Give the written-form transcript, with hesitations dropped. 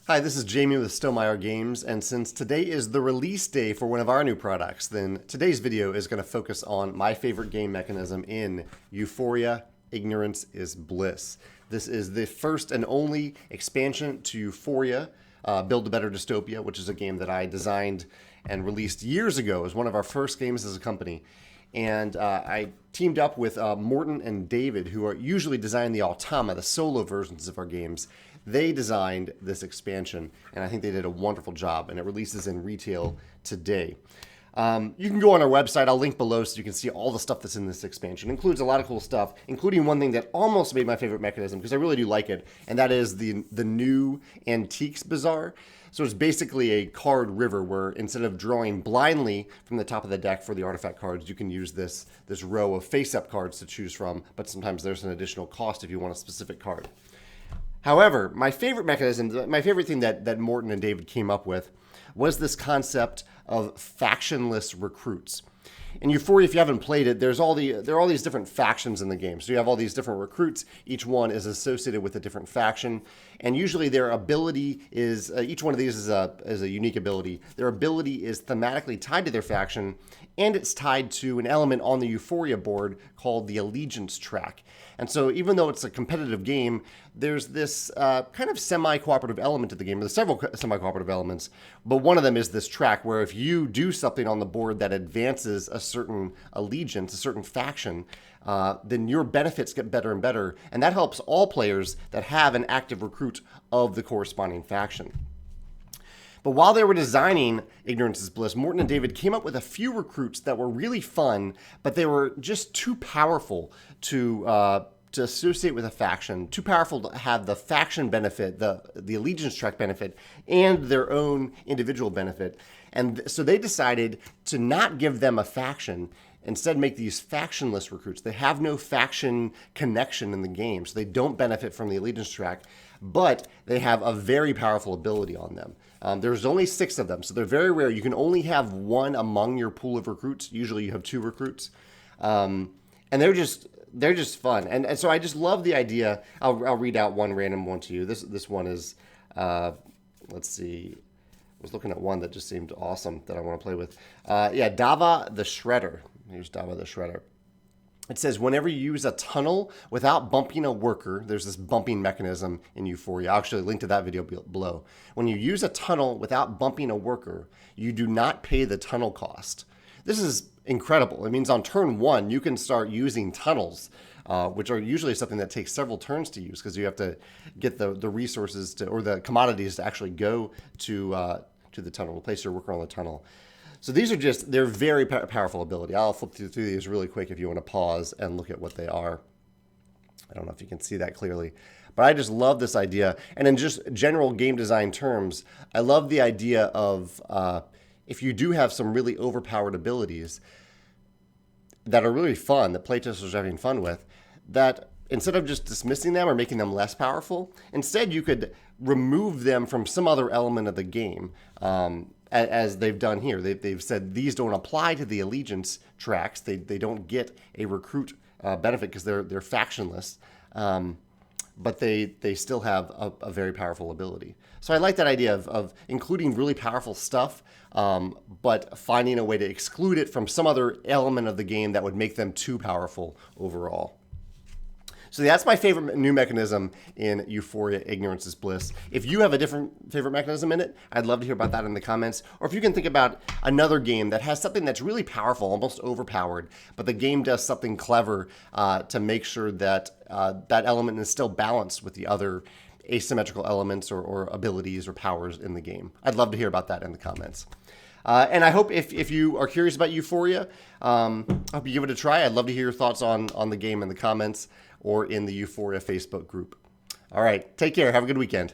Hi, this is Jamey with Stillmeyer Games, and since today is the release day for one of our new products, then today's video is going to focus on my favorite game mechanism in Euphoria, Ignorance is Bliss. This is the first and only expansion to Euphoria, Build a Better Dystopia, which is a game that I designed and released years ago. It was one of our first games as a company. And I teamed up with Morton and David, who are usually design the Automa, the solo versions of our games. They designed this expansion, and I think they did a wonderful job, and it releases in retail today. You can go on our website. I'll link below so you can see all the stuff that's in this expansion. It includes a lot of cool stuff, including one thing that almost made my favorite mechanism, because I really do like it, and that is the new Antiques Bazaar. So it's basically a card river where instead of drawing blindly from the top of the deck for the artifact cards, you can use this row of face-up cards to choose from, but sometimes there's an additional cost if you want a specific card. However, my favorite mechanism, my favorite thing that Morton and David came up with was this concept of factionless recruits. In Euphoria, if you haven't played it, there are all these different factions in the game. So you have all these different recruits. Each one is associated with a different faction, and usually their ability is each one of these is a unique ability. Their ability is thematically tied to their faction, and it's tied to an element on the Euphoria board called the allegiance track. And so even though it's a competitive game, there's this kind of semi-cooperative element to the game. There's several semi-cooperative elements, but one of them is this track where if you do something on the board that advances a certain allegiance, a certain faction, then your benefits get better and better. And that helps all players that have an active recruit of the corresponding faction. But while they were designing Ignorance is Bliss, Morton and David came up with a few recruits that were really fun, but they were just too powerful to associate with a faction, too powerful to have the faction benefit, the allegiance track benefit, and their own individual benefit. And so they decided to not give them a faction, instead make these factionless recruits. They have no faction connection in the game, so they don't benefit from the allegiance track, but they have a very powerful ability on them. There's only 6 of them, so they're very rare. You can only have one among your pool of recruits. Usually you have 2 recruits. And they're just fun. And so I just love the idea. I'll read out one random one to you. This one is, let's see. I was looking at one that just seemed awesome that I want to play with. Yeah, Dava the Shredder. Here's Dava the Shredder. It says, whenever you use a tunnel without bumping a worker, there's this bumping mechanism in Euphoria. I'll actually link to that video below. When you use a tunnel without bumping a worker, you do not pay the tunnel cost. This is incredible. It means on turn 1, you can start using tunnels, which are usually something that takes several turns to use because you have to get the resources or the commodities to actually go to the tunnel, place your worker on the tunnel. So these are they're very powerful ability. I'll flip through these really quick if you want to pause and look at what they are. I don't know if you can see that clearly, but I just love this idea. And in just general game design terms, I love the idea of if you do have some really overpowered abilities that are really fun, that playtesters are having fun with, that instead of just dismissing them or making them less powerful, instead you could remove them from some other element of the game, as they've done here. They've said these don't apply to the allegiance tracks. They don't get a recruit benefit because they're factionless, but they still have a very powerful ability. So I like that idea of including really powerful stuff, but finding a way to exclude it from some other element of the game that would make them too powerful overall. So that's my favorite new mechanism in Euphoria, Ignorance is Bliss. If you have a different favorite mechanism in it, I'd love to hear about that in the comments. Or if you can think about another game that has something that's really powerful, almost overpowered, but the game does something clever to make sure that that element is still balanced with the other asymmetrical elements or abilities or powers in the game. I'd love to hear about that in the comments. And I hope if you are curious about Euphoria, I hope you give it a try. I'd love to hear your thoughts on the game in the comments or in the Euphoria Facebook group. All right, take care. Have a good weekend.